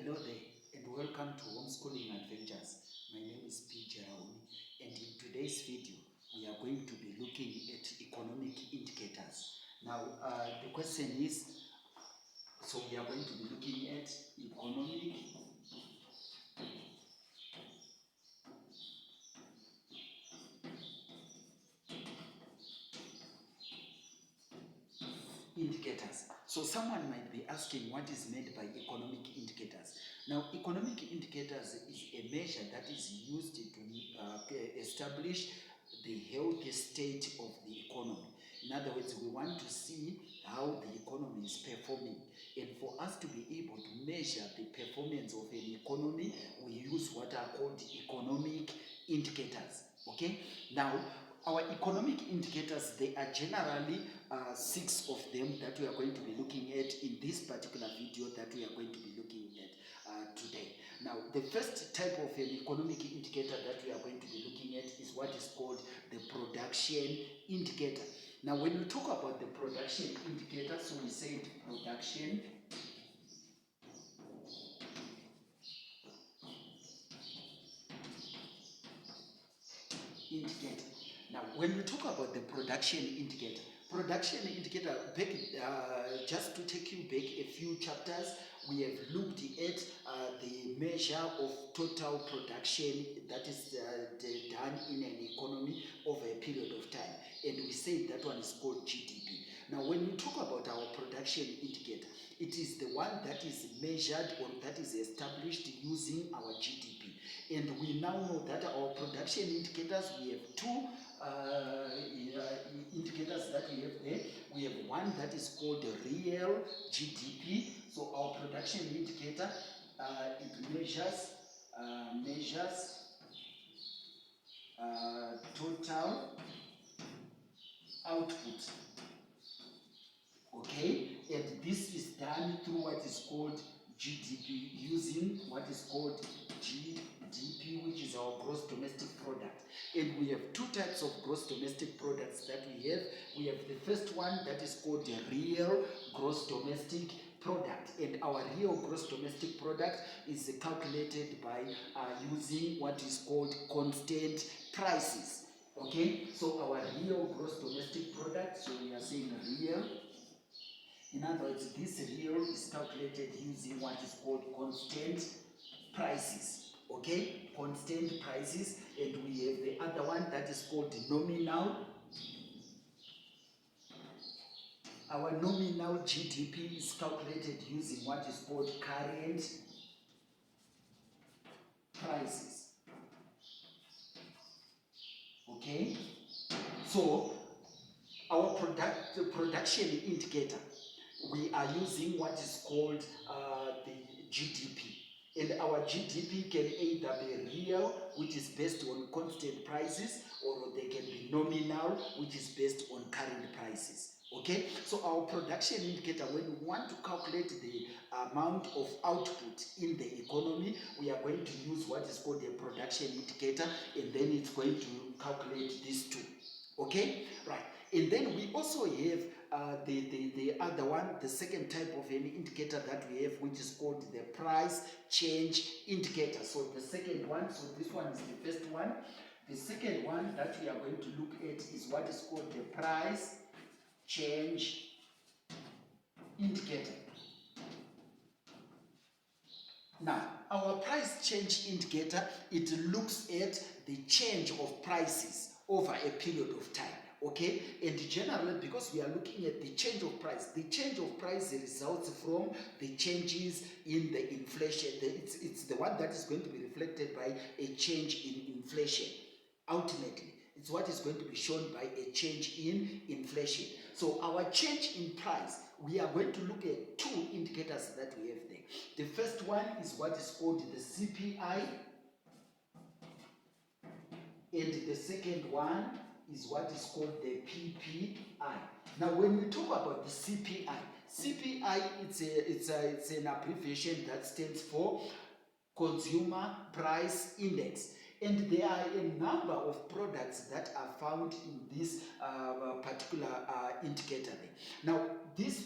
Hello there and welcome to Homeschooling Adventures. My name is P. Raoni, and in today's video we are going to be looking at economic indicators. Now the question is, so we are going to be looking at economic indicators. So someone might be asking what is meant by economic indicators. Now economic indicators is a measure that is used to establish the healthy state of the economy. In other words, we want to see how the economy is performing. And for us to be able to measure the performance of an economy, we use what are called economic indicators. Okay? Now, our economic indicators, they are generally 6 of them that we are going to be looking at in this particular video that we are going to be looking at today. Now, the first type of an economic indicator that we are going to be looking at is what is called the production indicator. Now, when we talk about the production indicator, so we said production indicator. Now, when we talk about the production indicator, just to take you back a few chapters, we have looked at the measure of total production that is done in an economy over a period of time. And we said that one is called GDP. Now, when we talk about our production indicator, it is the one that is measured or that is established using our GDP. And we now know that our production indicators, we have two indicators that we have there. We have one that is called the real GDP. So our production indicator, it measures total output. Okay, and this is done through what is called GDP, using what is called GDP, which is our gross domestic product. And we have two types of gross domestic products that we have. We have the first one that is called the real gross domestic product, and our real gross domestic product is calculated by using what is called constant prices. Okay, so our real gross domestic product, so we are saying real. In other words, this real is calculated using what is called constant prices. Okay, constant prices, and we have the other one that is called nominal. Our nominal GDP is calculated using what is called current prices. Okay, so our production indicator, we are using what is called the GDP. And our GDP can either be real, which is based on constant prices, or they can be nominal, which is based on current prices. Okay, so our production indicator, when we want to calculate the amount of output in the economy, we are going to use what is called a production indicator, and then it's going to calculate these two. Okay, right. And then we also have the other one, the second type of an indicator that we have, which is called the price change indicator. So the second one, so this one is the first one. The second one that we are going to look at is what is called the price change indicator. Now, our price change indicator, it looks at the change of prices over a period of time. Okay, and generally, because we are looking at the change of price results from the changes in the inflation. It's the one that is going to be reflected by a change in inflation. Ultimately, it's what is going to be shown by a change in inflation. So our change in price, we are going to look at two indicators that we have there. The first one is what is called the CPI, and the second one is what is called the PPI. Now, when we talk about the CPI, it's an abbreviation that stands for Consumer Price Index. And there are a number of products that are found in this particular indicator. Now, this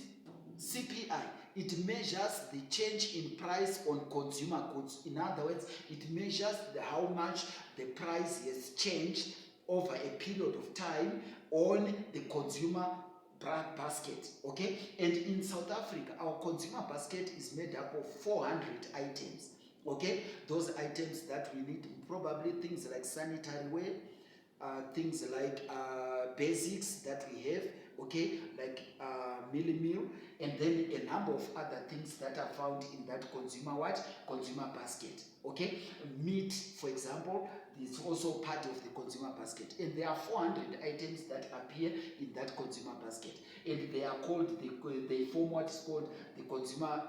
CPI, it measures the change in price on consumer goods. In other words, it measures how much the price has changed over a period of time on the consumer basket. Okay, and in South Africa, our consumer basket is made up of 400 items. Okay, those items that we need, probably things like sanitary wear, things like basics that we have, okay, like meal, and then a number of other things that are found in that consumer basket. Okay, meat, for example, is also part of the consumer basket, and there are 400 items that appear in that consumer basket, and they are called, they form what is called the consumer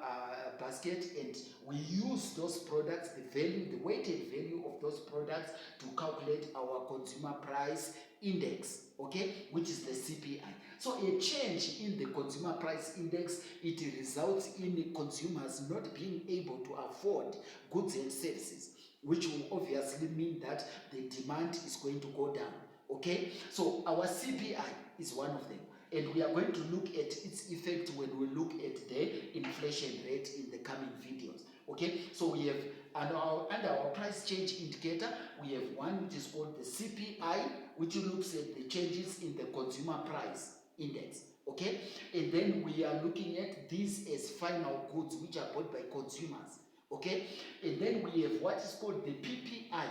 basket, and we use those products, the weighted value of those products, to calculate our consumer price index, okay, which is the CPI. So a change in the consumer price index, it results in consumers not being able to afford goods and services, which will obviously mean that the demand is going to go down. Okay, so our CPI is one of them, and we are going to look at its effect when we look at the inflation rate in the coming videos. Okay, so we have under our price change indicator, we have one which is called the CPI, which looks at the changes in the consumer price index. Okay, and then we are looking at these as final goods which are bought by consumers. Okay, and then we have what is called the PPI.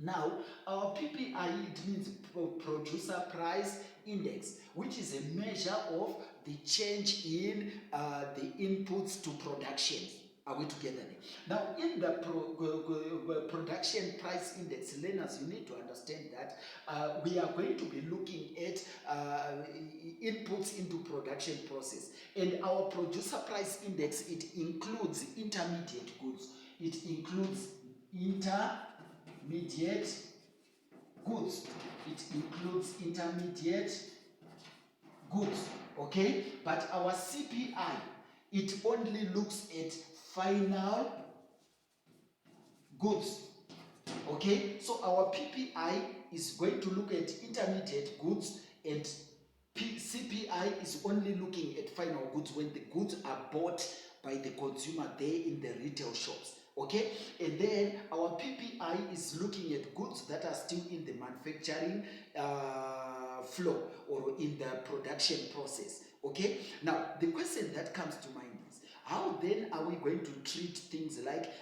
Now, our PPI, it means producer price index, which is a measure of the change in the inputs to production. Are we together? Now, in the production price index, learners, you need to understand that we are going to be looking at inputs into production process. And our producer price index, it includes intermediate goods. It includes intermediate goods. It includes intermediate goods, okay? But our CPI, it only looks at final goods, okay? So our PPI is going to look at intermediate goods, and CPI is only looking at final goods when the goods are bought by the consumer there in the retail shops. Okay, and then our PPI is looking at goods that are still in the manufacturing flow or in the production process. Okay, now the question that comes to mind is, how then are we going to treat things like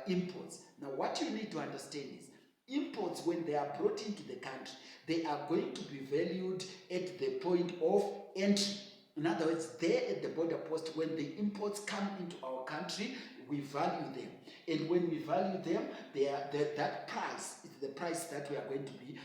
imports? Now, what you need to understand is, imports, when they are brought into the country, they are going to be valued at the point of entry. In other words, there at the border post, when the imports come into our country, we value them. And when we value them, that price is the price that we are going to be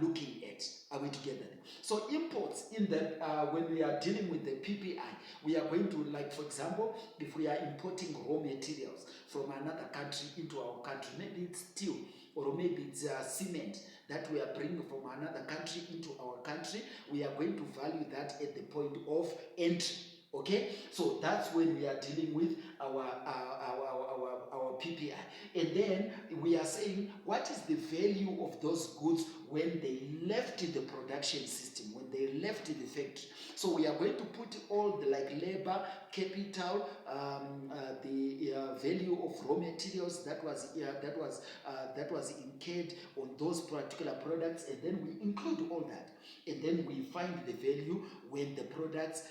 looking at. Are we together? So imports, in the when we are dealing with the PPI, we are going to, like, for example, if we are importing raw materials from another country into our country, maybe it's steel or maybe it's cement that we are bringing from another country into our country, we are going to value that at the point of entry. Okay, so that's when we are dealing with our PPI. And then we are saying, what is the value of those goods when they left the production system, when they left the factory? So we are going to put all the labor, capital, the value of raw materials that was incurred on those particular products, and then we include all that, and then we find the value when the products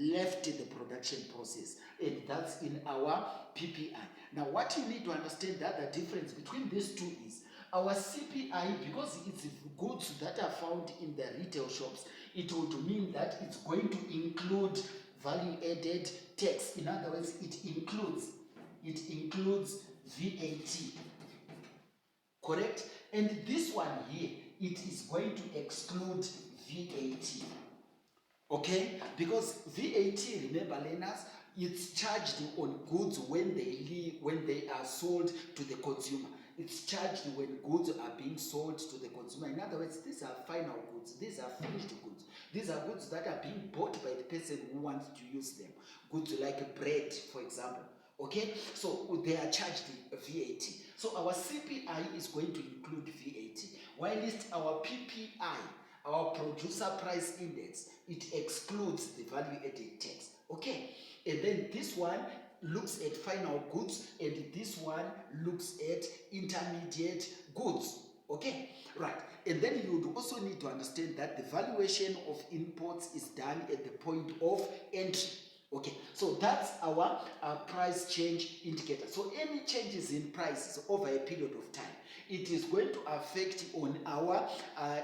left the production process, and that's in our PPI. Now, what you need to understand, that the difference between these two is, our CPI, because it's goods that are found in the retail shops, it would mean that it's going to include value-added tax. In other words, it includes VAT, correct? And this one here, it is going to exclude VAT. Okay, because VAT, remember learners, it's charged on goods when they are sold to the consumer. It's charged when goods are being sold to the consumer. In other words, these are final goods. These are finished goods. These are goods that are being bought by the person who wants to use them. Goods like bread, for example. Okay, so they are charged VAT. So our CPI is going to include VAT, while our PPI, our producer price index, it excludes the value-added tax. Okay, and then this one looks at final goods, and this one looks at intermediate goods. Okay, right. And then you would also need to understand that the valuation of imports is done at the point of entry. Okay, so that's our price change indicator. So any changes in prices over a period of time, it is going to affect on our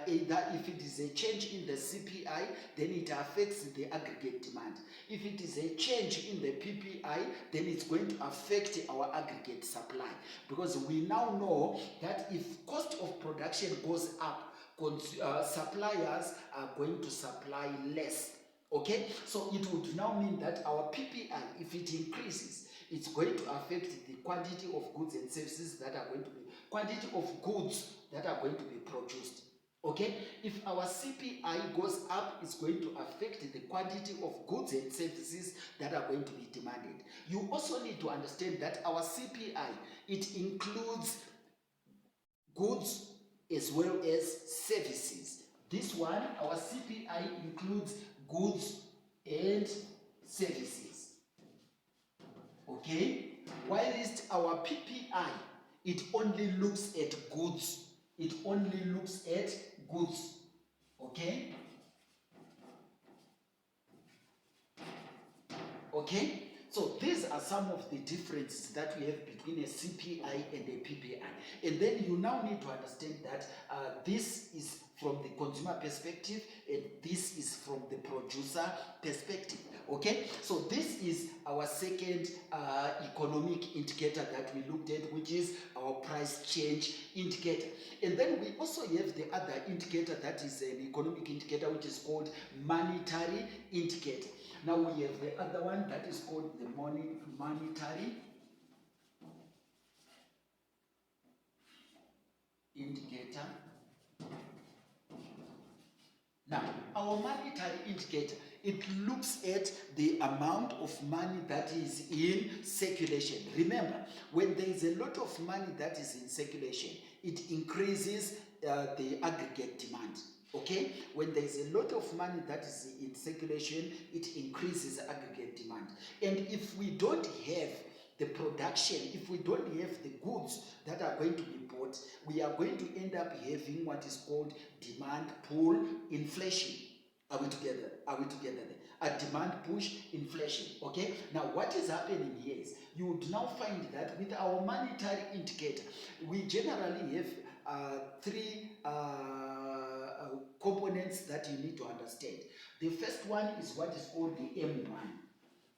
either if it is a change in the CPI, then it affects the aggregate demand. If it is a change in the PPI, then it's going to affect our aggregate supply, because we now know that if cost of production goes up, suppliers are going to supply less. Okay, so it would now mean that our PPI, if it increases, it's going to affect the quantity of goods and services that are going to be, quantity of goods that are going to be produced. Okay, if our CPI goes up, it's going to affect the quantity of goods and services that are going to be demanded. You also need to understand that our CPI, it includes goods as well as services. This one, our CPI includes goods and services. Okay, whilst our PPI, it only looks at goods. It only looks at goods. Okay. Okay, so these are some of the differences that we have between a CPI and a PPI. And then you now need to understand that this is from the consumer perspective and this is from the producer perspective. Okay, so this is our second economic indicator that we looked at, which is our price change indicator. And then we also have the other indicator that is an economic indicator, which is called monetary indicator. Now we have the other one that is called the monetary indicator. Now, our monetary indicator, it looks at the amount of money that is in circulation. Remember, when there is a lot of money that is in circulation, it increases the aggregate demand. Okay, when there is a lot of money that is in circulation, it increases aggregate demand. And if we don't have the production, if we don't have the goods that are going to be bought, we are going to end up having what is called demand pull inflation. Are we together? Are we together there? A demand push inflation. Okay, now what is happening here is you would now find that with our monetary indicator, we generally have three components that you need to understand. The first one is what is called the M1.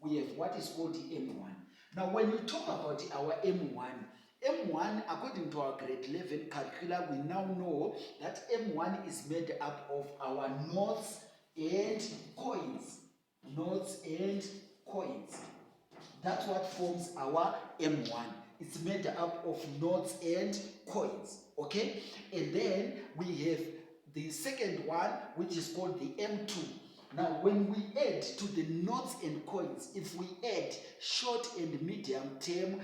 We have what is called the M1. Now, when you talk about our M1, according to our grade 11 curricula, we now know that M1 is made up of our notes and coins. Notes and coins. That's what forms our M1. It's made up of notes and coins. Okay? And then we have the second one, which is called the M2. Now, when we add to the notes and coins, if we add short and medium term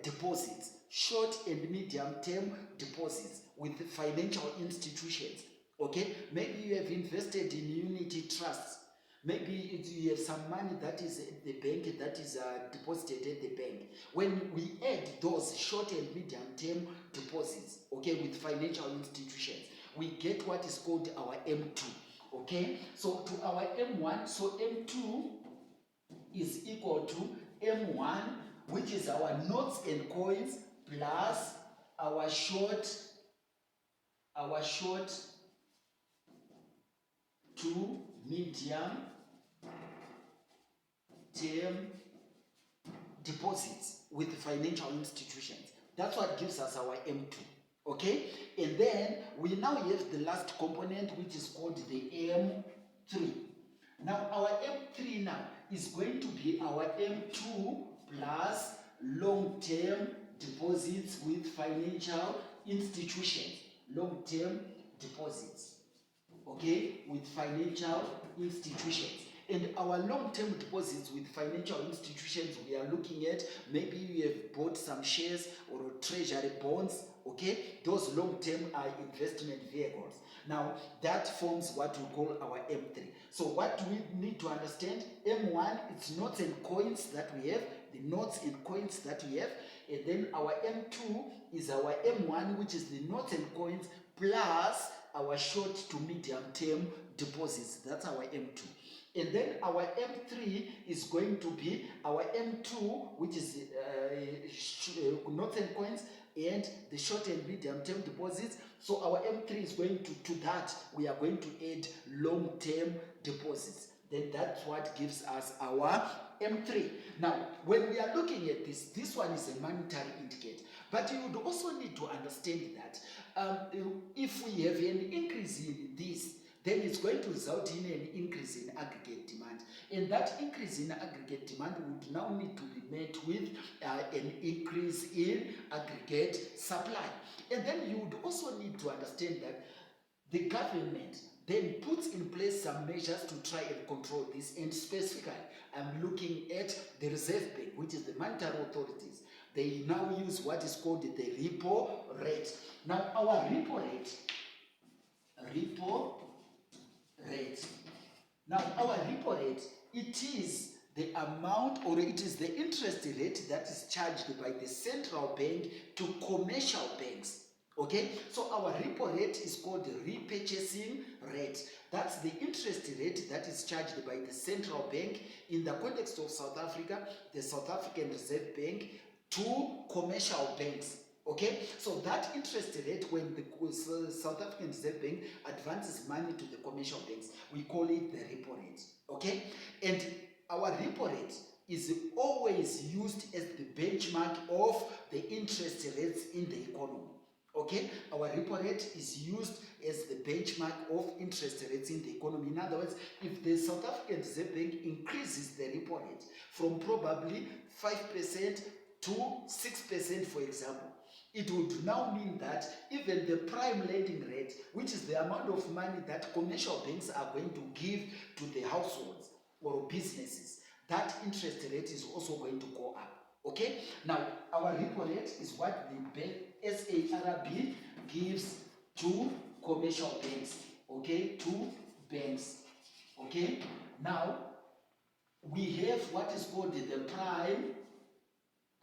deposits, short and medium term deposits with financial institutions, okay? Maybe you have invested in unity trusts. Maybe you have some money that is at the bank that is deposited at the bank. When we add those short and medium term deposits, okay, with financial institutions, we get what is called our M2. Okay, so to our M1, so M2 is equal to M1, which is our notes and coins plus our short to medium term deposits with financial institutions. That's what gives us our M2. Okay, and then we now have the last component, which is called the M3. Now our M3 now is going to be our M2 plus long-term deposits with financial institutions. Long-term deposits, okay, with financial institutions. And our long-term deposits with financial institutions, we are looking at maybe you have bought some shares or treasury bonds, okay? Those long-term are investment vehicles. Now, that forms what we call our M3. So what we need to understand, M1, it's notes and coins that we have, the notes and coins that we have, and then our M2 is our M1, which is the notes and coins, plus our short to medium term deposits. That's our M2. And then our M3 is going to be our M2, which is notes and coins, and the short and medium term deposits. So our M3 is going to that, we are going to add long-term deposits. Then that's what gives us our M3. Now, when we are looking at this one is a monetary indicator. But you would also need to understand that if we have an increase in this, then it's going to result in an increase in aggregate demand. And that increase in aggregate demand would now need to be met with an increase in aggregate supply. And then you would also need to understand that the government then puts in place some measures to try and control this. And specifically, I'm looking at the Reserve Bank, which is the monetary authorities. They now use what is called the repo rate. Now, our repo rate. Now, our repo rate, it is the amount, or it is the interest rate that is charged by the central bank to commercial banks. Okay, so our repo rate is called the repurchasing rate. That's the interest rate that is charged by the central bank in the context of South Africa, the South African Reserve Bank, to commercial banks. Okay, so that interest rate, when the South African Reserve Bank advances money to the commercial banks, we call it the repo rate. Okay, and our repo rate is always used as the benchmark of the interest rates in the economy. Okay, our repo rate is used as the benchmark of interest rates in the economy. In other words, if the South African Reserve Bank increases the repo rate from probably 5% to 6%, for example, it would now mean that even the prime lending rate, which is the amount of money that commercial banks are going to give to the households or businesses, that interest rate is also going to go up. Okay, now our repo rate is what the SARB gives to commercial banks. Okay, to banks. Okay, now we have what is called the prime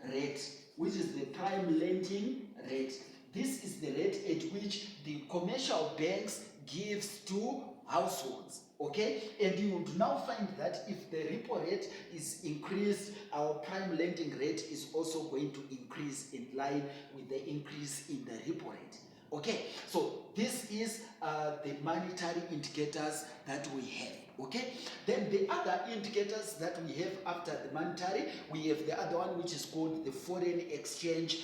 rate, which is the prime lending rate. This is the rate at which the commercial banks gives to households. Okay, and you would now find that if the repo rate is increased, our prime lending rate is also going to increase in line with the increase in the repo rate. Okay, so this is the monetary indicators that we have. Okay, then the other indicators that we have after the monetary, we have the other one which is called the foreign exchange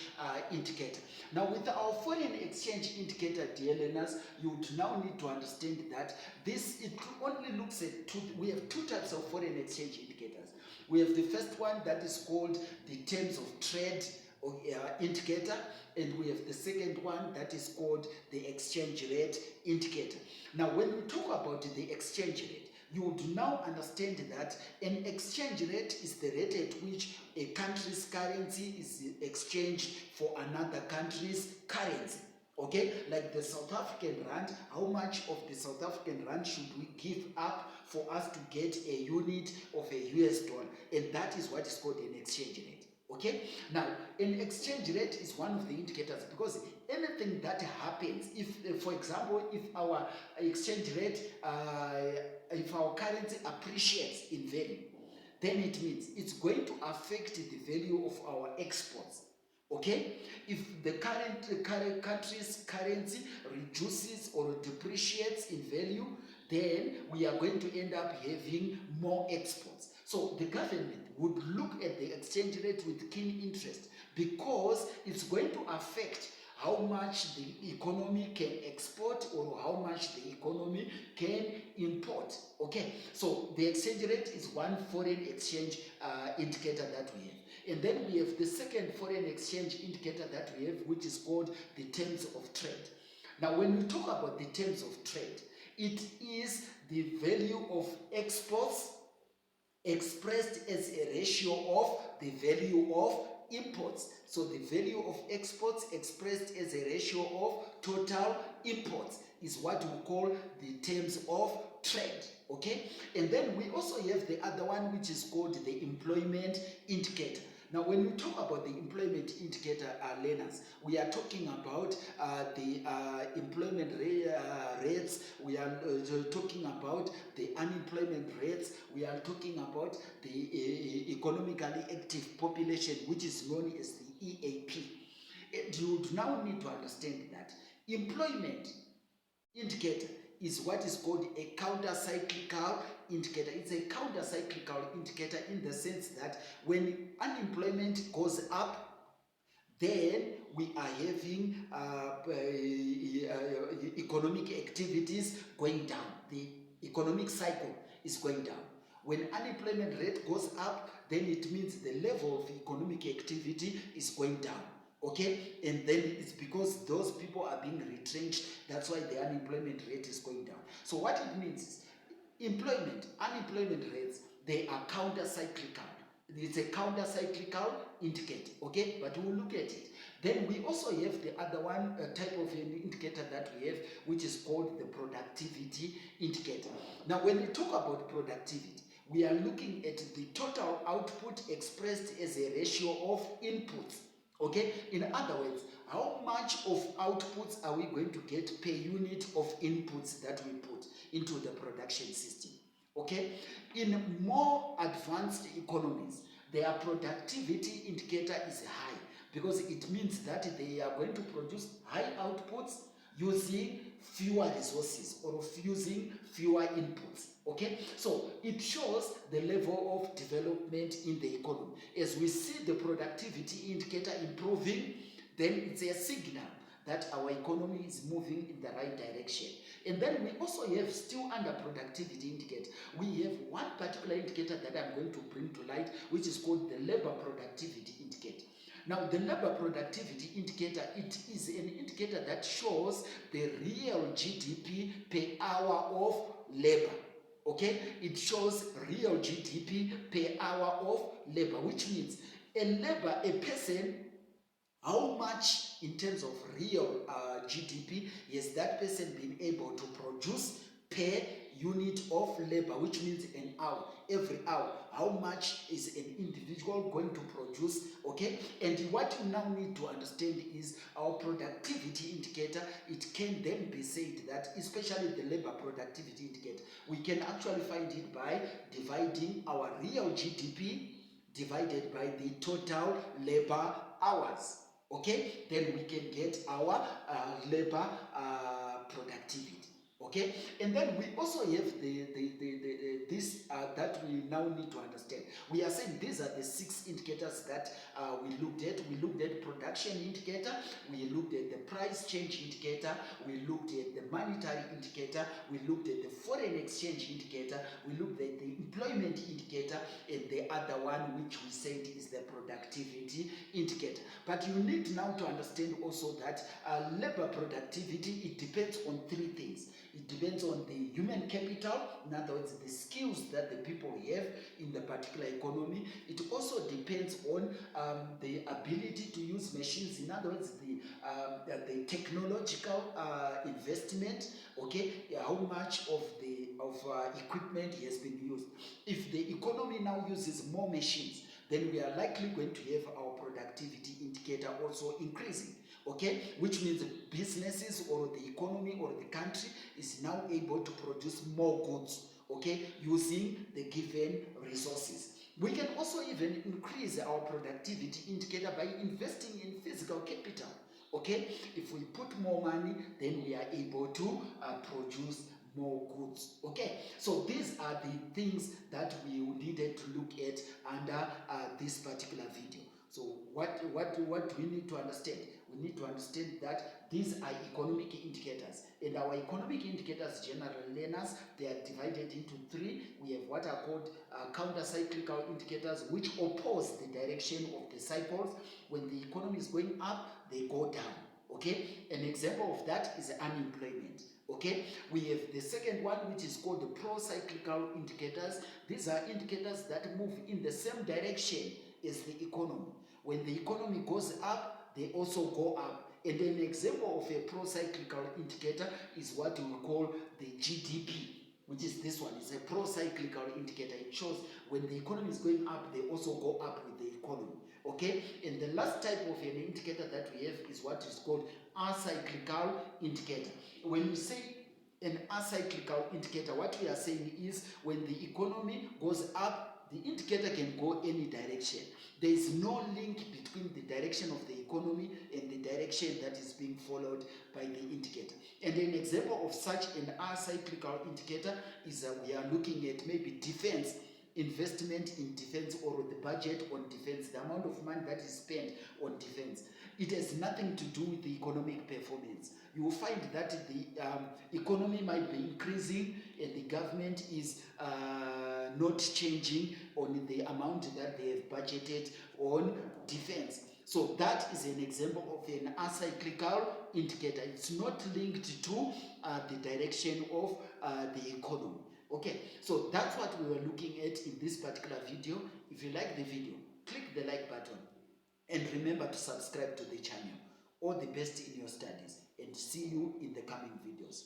indicator. Now, with our foreign exchange indicator, dear learners, you would now need to understand that it only looks at we have two types of foreign exchange indicators. We have the first one that is called the terms of trade indicator, and we have the second one that is called the exchange rate indicator. Now, when we talk about the exchange rate, you would now understand that an exchange rate is the rate at which a country's currency is exchanged for another country's currency. Okay, like the South African rand, how much of the South African rand should we give up for us to get a unit of a US dollar? And that is what is called an exchange rate. Okay, now an exchange rate is one of the indicators, because anything that happens, if for example, if our exchange rate, if our currency appreciates in value, then it means it's going to affect the value of our exports. Okay, if the current country's currency reduces or depreciates in value, then we are going to end up having more exports. So the government would look at the exchange rate with keen interest, because it's going to affect how much the economy can export or how much the economy can import. Okay, so the exchange rate is one foreign exchange indicator that we have. And then we have the second foreign exchange indicator that we have, which is called the terms of trade. Now, when we talk about the terms of trade, it is the value of exports expressed as a ratio of the value of imports. So the value of exports expressed as a ratio of total imports is what we call the terms of trade. Okay, and then we also have the other one, which is called the employment indicator. Now, when we talk about the employment indicator, learners, we are talking about the employment rates, we are talking about the unemployment rates, we are talking about the economically active population, which is known as the EAP. And you now need to understand that employment indicator is what is called a counter-cyclical indicator. It's a counter-cyclical indicator in the sense that when unemployment goes up, then we are having economic activities going down. The economic cycle is going down. When unemployment rate goes up, then it means the level of economic activity is going down. Okay, and then it's because those people are being retrenched. That's why the unemployment rate is going down. So what it means is unemployment rates, they are counter-cyclical. It's a counter-cyclical indicator. Okay, but we'll look at it. Then we also have the other one type of an indicator that we have, which is called the productivity indicator. Now, when we talk about productivity, we are looking at the total output expressed as a ratio of inputs. Okay, in other words, how much of outputs are we going to get per unit of inputs that we put into the production system? Okay, in more advanced economies, their productivity indicator is high because it means that they are going to produce high outputs using fewer resources or using fewer inputs. Okay, so it shows the level of development in the economy. As we see the productivity indicator improving, then it's a signal that our economy is moving in the right direction. And then we also have, still under productivity indicator, we have one particular indicator that I'm going to bring to light, which is called the labor productivity indicator. Now, the labor productivity indicator, it is an indicator that shows the real GDP per hour of labor. Okay, it shows real GDP per hour of labor, which means a person, how much in terms of real GDP has that person been able to produce per unit of labor, which means an hour. Every hour, how much is an individual going to produce? Okay, and what you now need to understand is our productivity indicator. It can then be said that, especially the labor productivity indicator, we can actually find it by dividing our real GDP divided by the total labor hours. Okay, then we can get our labor productivity. Okay, and then we also have this that we now need to understand. We are saying these are the 6 indicators that we looked at. We looked at production indicator, we looked at the price change indicator, we looked at the monetary indicator, we looked at the foreign exchange indicator, we looked at the employment indicator, and the other one, which we said is the productivity indicator. But you need now to understand also that labor productivity, it depends on 3 things. It depends on the human capital, in other words, the skills that the people have in the particular economy. It also depends on the ability to use machines, in other words, the technological investment. Okay, how much of equipment has been used. If the economy now uses more machines, then we are likely going to have our productivity indicator also increasing. Okay, which means businesses or the economy or the country is now able to produce more goods, okay, using the given resources. We can also even increase our productivity indicator by investing in physical capital. Okay, if we put more money, then we are able to produce more goods. Okay, so these are the things that we needed to look at under this particular video. So what we need to understand? We need to understand that these are economic indicators, and our economic indicators, general learners, they are divided into 3. We have what are called counter-cyclical indicators, which oppose the direction of the cycles. When the economy is going up, they go down. Okay, an example of that is unemployment. Okay, we have the second one, which is called the pro-cyclical indicators. These are indicators that move in the same direction as the economy. When the economy goes up, they also go up. And an example of a pro-cyclical indicator is what we call the GDP, which is this one. It's a pro-cyclical indicator. It shows when the economy is going up, they also go up with the economy. Okay, and the last type of an indicator that we have is what is called acyclical indicator. When we say an acyclical indicator, what we are saying is when the economy goes up, the indicator can go any direction. There is no link between the direction of the economy and the direction that is being followed by the indicator. And an example of such an acyclical indicator is that we are looking at maybe defense, investment in defense, or the budget on defense, the amount of money that is spent on defense. It has nothing to do with the economic performance. You will find that the economy might be increasing and the government is not changing on the amount that they have budgeted on defense. So that is an example of an acyclical indicator. It's not linked to the direction of the economy. Okay, so that's what we were looking at in this particular video. If you like the video, click the like button and remember to subscribe to the channel. All the best in your studies and see you in the coming videos.